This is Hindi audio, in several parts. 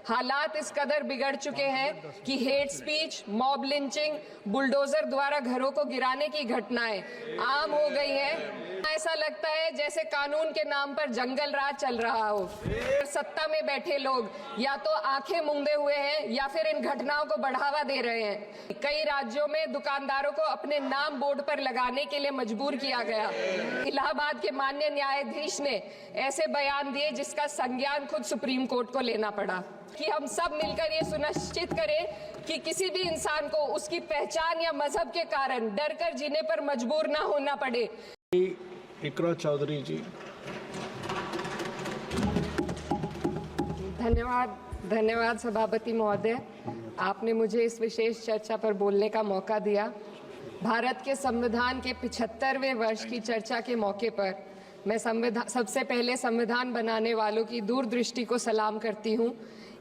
हालात इस कदर बिगड़ चुके हैं कि hate speech, mob lynching, bulldozer द्वारा घरों को गिराने की घटनाएं आम हो गई हैं। ऐसा लगता है जैसे कानून के नाम पर जंगल राज चल रहा हो। सत्ता में बैठे लोग या तो आंखें मूंदे हुए हैं या फिर इन घटनाओं को बढ़ावा दे रहे हैं। कई राज्यों में दुकानदारों को अपने नाम बोर्ड पर लगाने के लिए मजबूर किया गया। इलाहाबाद के माननीय न्यायाधीश ने ऐसे बयान दिए जिसका संज्ञान खुद सुप्रीम कोर्ट को लेना पड़ा कि हम सब मिलकर ये सुनिश्चित करें कि किसी भी इंसान को उसकी पहचान या मजहब के कारण डर कर जीने पर मजबूर ना होना पड़े। इकरा चौधरी जी। धन्यवाद सभापति महोदय, आपने मुझे इस विशेष चर्चा पर बोलने का मौका दिया। भारत के संविधान के 75वें वर्ष की चर्चा के मौके पर मैं सबसे पहले संविधान बनाने वालों की दूरदृष्टि को सलाम करती हूँ।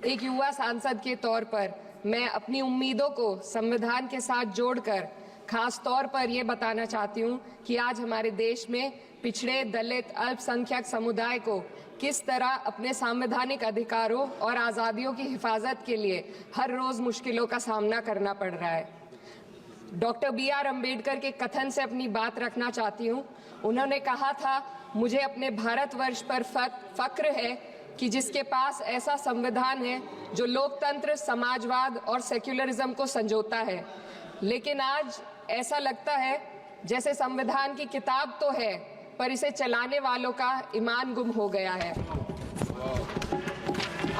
एक युवा सांसद के तौर पर मैं अपनी उम्मीदों को संविधान के साथ जोड़कर खास तौर पर ये बताना चाहती हूँ कि आज हमारे देश में पिछड़े, दलित, अल्पसंख्यक समुदाय को किस तरह अपने संवैधानिक अधिकारों और आज़ादियों की हिफाजत के लिए हर रोज मुश्किलों का सामना करना पड़ रहा है। Doctor B.R. अम्बेडकर के कथन से अपनी बात रखना चाहती हूँ। उन्होंने कहा था, मुझे अपने भारतवर्ष पर फक्र है कि जिसके पास ऐसा संविधान है जो लोकतंत्र, समाजवाद और सेक्युलरिज्म को संजोता है। लेकिन आज ऐसा लगता है जैसे संविधान की किताब तो है पर इसे चलाने वालों का ईमान गुम हो गया है।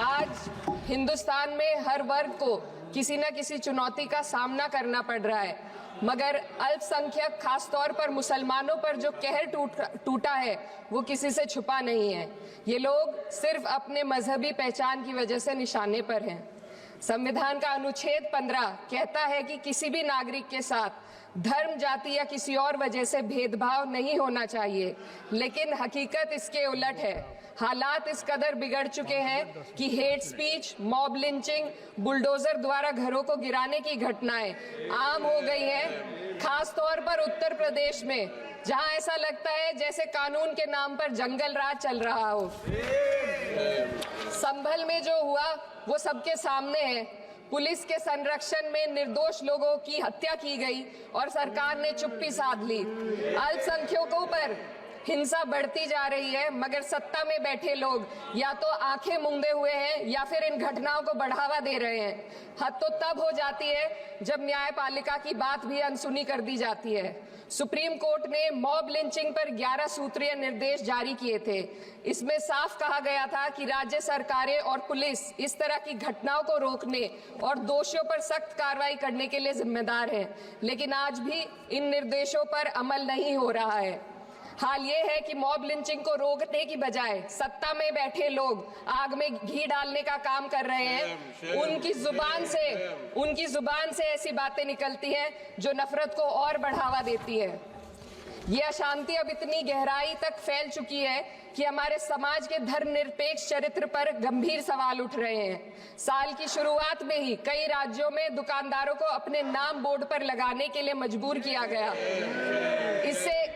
आज हिंदुस्तान में हर वर्ग को किसी न किसी चुनौती का सामना करना पड़ रहा है, मगर अल्पसंख्यक खासतौर पर मुसलमानों पर जो कहर टूटा है वो किसी से छुपा नहीं है। ये लोग सिर्फ अपने मजहबी पहचान की वजह से निशाने पर हैं। संविधान का अनुच्छेद 15 कहता है कि किसी भी नागरिक के साथ धर्म, जाति या किसी और वजह से भेदभाव नहीं होना चाहिए, लेकिन हकीकत इसके उलट है। हालात इस कदर बिगड़ चुके हैं कि hate speech, mob lynching, bulldozer द्वारा घरों को गिराने की घटनाएं आम हो गई हैं। खास तौर पर उत्तर प्रदेश में, जहां ऐसा लगता है जैसे कानून के नाम पर जंगल राज चल रहा हो। संभल में जो हुआ वो सबके सामने है। पुलिस के संरक्षण में निर्दोष लोगों की हत्या की गई और सरकार ने चुप्पी साध ली। अल्पसंख्यकों पर हिंसा बढ़ती जा रही है, मगर सत्ता में बैठे लोग या तो आंखें मूंदे हुए हैं या फिर इन घटनाओं को बढ़ावा दे रहे हैं। हद तो तब हो जाती है जब न्यायपालिका की बात भी अनसुनी कर दी जाती है। सुप्रीम कोर्ट ने मॉब लिंचिंग पर 11 सूत्रीय निर्देश जारी किए थे। इसमें साफ कहा गया था कि राज्य सरकारें और पुलिस इस तरह की घटनाओं को रोकने और दोषियों पर सख्त कार्रवाई करने के लिए जिम्मेदार है, लेकिन आज भी इन निर्देशों पर अमल नहीं हो रहा है। हाल ये है कि मॉब लिंचिंग को रोकने की बजाय सत्ता में बैठे लोग आग में घी डालने का काम कर रहे हैं। उनकी जुबान से ऐसी बातें निकलती हैं जो नफरत को और बढ़ावा देती है। ये अशांति अब इतनी गहराई तक फैल चुकी है कि हमारे समाज के धर्मनिरपेक्ष चरित्र पर गंभीर सवाल उठ रहे हैं। साल की शुरुआत में ही कई राज्यों में दुकानदारों को अपने नाम बोर्ड पर लगाने के लिए मजबूर किया गया।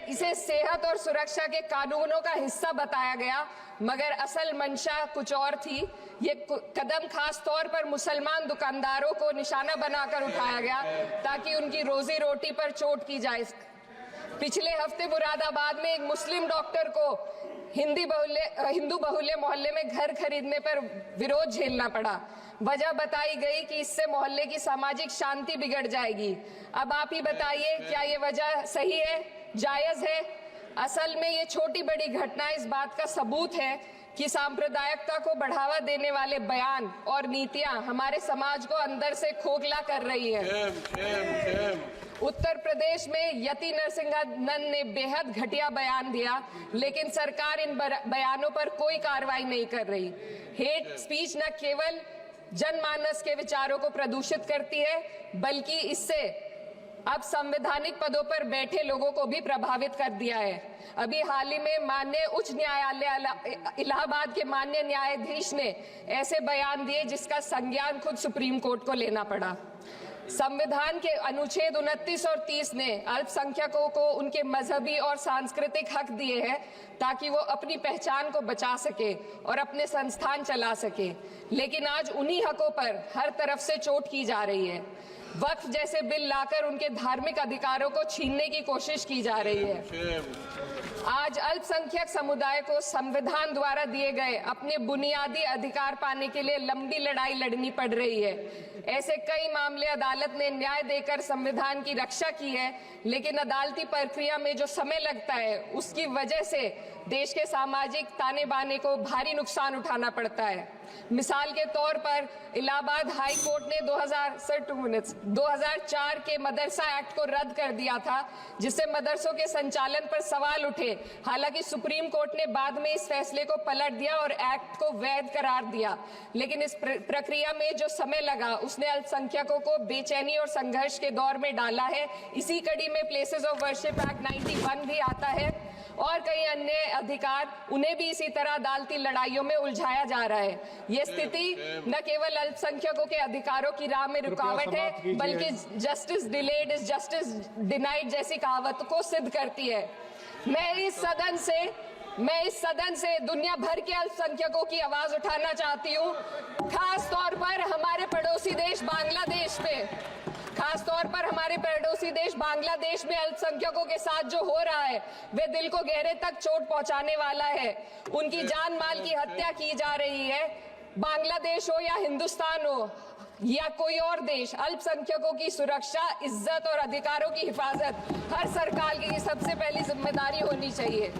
इसे सेहत और सुरक्षा के कानूनों का हिस्सा बताया गया, मगर असल मंशा कुछ और थी। ये कदम खास तौर पर मुसलमान दुकानदारों को निशाना बनाकर उठाया गया ताकि उनकी रोजी रोटी पर चोट की जाए। पिछले हफ्ते मुरादाबाद में एक मुस्लिम डॉक्टर को हिंदू बहुल्य मोहल्ले में घर खरीदने पर विरोध झेलना पड़ा। वजह बताई गई कि इससे मोहल्ले की सामाजिक शांति बिगड़ जाएगी। अब आप ही बताइए, क्या ये वजह सही है, जायज है? असल में ये छोटी बड़ी घटना इस बात का सबूत है कि सांप्रदायिकता को बढ़ावा देने वाले बयान और नीतियां हमारे समाज को अंदर से खोखला कर रही है। उत्तर प्रदेश में यति नरसिंहन ने बेहद घटिया बयान दिया, लेकिन सरकार इन बयानों पर कोई कार्रवाई नहीं कर रही। हेट स्पीच न केवल जनमानस के विचारों को प्रदूषित करती है, बल्कि इससे अब संवैधानिक पदों पर बैठे लोगों को भी प्रभावित कर दिया है। अभी हाल ही में माननीय उच्च न्यायालय इलाहाबाद के माननीय न्यायाधीश ने ऐसे बयान दिए जिसका संज्ञान खुद सुप्रीम कोर्ट को लेना पड़ा। संविधान के अनुच्छेद 29 और 30 ने अल्पसंख्यकों को उनके मजहबी और सांस्कृतिक हक दिए हैं ताकि वो अपनी पहचान को बचा सके और अपने संस्थान चला सके, लेकिन आज उन्हीं हकों पर हर तरफ से चोट की जा रही है। वक्फ जैसे बिल लाकर उनके धार्मिक अधिकारों को छीनने की कोशिश की जा रही है। आज अल्पसंख्यक समुदाय को संविधान द्वारा दिए गए अपने बुनियादी अधिकार पाने के लिए लंबी लड़ाई लड़नी पड़ रही है। ऐसे कई मामले अदालत ने न्याय देकर संविधान की रक्षा की है, लेकिन अदालती प्रक्रिया में जो समय लगता है उसकी वजह से देश के सामाजिक ताने बाने को भारी नुकसान उठाना पड़ता है। मिसाल के तौर पर इलाहाबाद हाई कोर्ट ने 2004 के मदरसा एक्ट को रद्द कर दिया था, जिससे मदरसों के संचालन पर सवाल उठे। हालांकि सुप्रीम कोर्ट ने बाद में इस फैसले को पलट दिया और एक्ट को वैध करार दिया, लेकिन इस प्रक्रिया में जो समय लगा उसने अल्पसंख्यकों को बेचैनी और संघर्ष के दौर में डाला है। इसी कड़ी में प्लेसेस ऑफ वर्शिप एक्ट 91 भी आता है और कई अन्य अधिकार, उन्हें भी इसी तरह अदालती लड़ाइयों में उलझाया जा रहा है। ये स्थिति न केवल अल्पसंख्यकों के अधिकारों की राह में रुकावट है, बल्कि justice delayed is justice denied जैसी कहावत को सिद्ध करती है। मैं इस सदन से दुनिया भर के अल्पसंख्यकों की आवाज उठाना चाहती हूँ, खास तौर पर हमारे पड़ोसी देश बांग्लादेश में अल्पसंख्यकों के साथ जो हो रहा है वे दिल को गहरे तक चोट पहुंचाने वाला है। उनकी जान माल की हत्या की जा रही है। बांग्लादेश हो या हिंदुस्तान हो या कोई और देश, अल्पसंख्यकों की सुरक्षा, इज्जत और अधिकारों की हिफाजत हर सरकार की सबसे पहली जिम्मेदारी होनी चाहिए।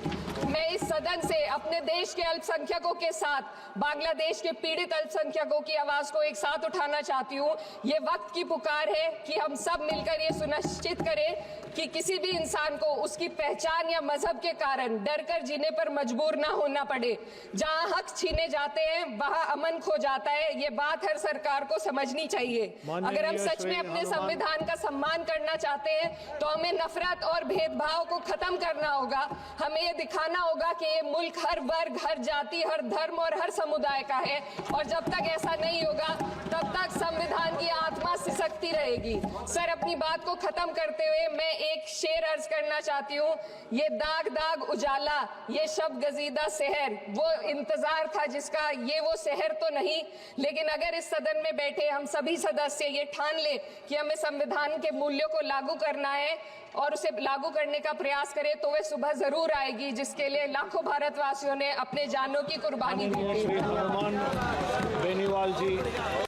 मैं इस सदन से अपने देश के अल्पसंख्यकों के साथ बांग्लादेश के पीड़ित अल्पसंख्यकों की आवाज को एक साथ उठाना चाहती हूँ। ये वक्त की पुकार है कि हम सब मिलकर ये सुनिश्चित करें कि किसी भी इंसान को उसकी पहचान या मजहब के कारण डर कर जीने पर मजबूर ना होना पड़े। जहाँ हक छीने जाते हैं वहाँ अमन खो जाता है। ये बात हर सरकार को समझनी चाहिए। अगर हम सच में अपने संविधान का सम्मान करना चाहते हैं तो हमें नफरत और भेदभाव को खत्म करना होगा। हमें ये दिखाना होगा कि ये मुल्क हर वर्ग, हर जाति, हर धर्म और हर समुदाय का है, और जब तक ऐसा नहीं होगा तब तक संविधान की आत्मा सिसकती रहेगी। सर, अपनी बात को खत्म करते हुए मैं एक शेर अर्ज करना चाहती हूँ। ये दाग दाग उजाला, ये शब गजीदा शहर, वो इंतजार था जिसका, ये वो शहर तो नहीं। लेकिन अगर इस सदन में बैठे हम सभी सदस्य ये ठान ले कि हमें संविधान के मूल्यों को लागू करना है और उसे लागू करने का प्रयास करें, तो वह सुबह जरूर आएगी जिसके लिए लाखों भारतवासियों ने अपने जानों की कुर्बानी दी थी। श्री हनुमान बेनीवाल जी।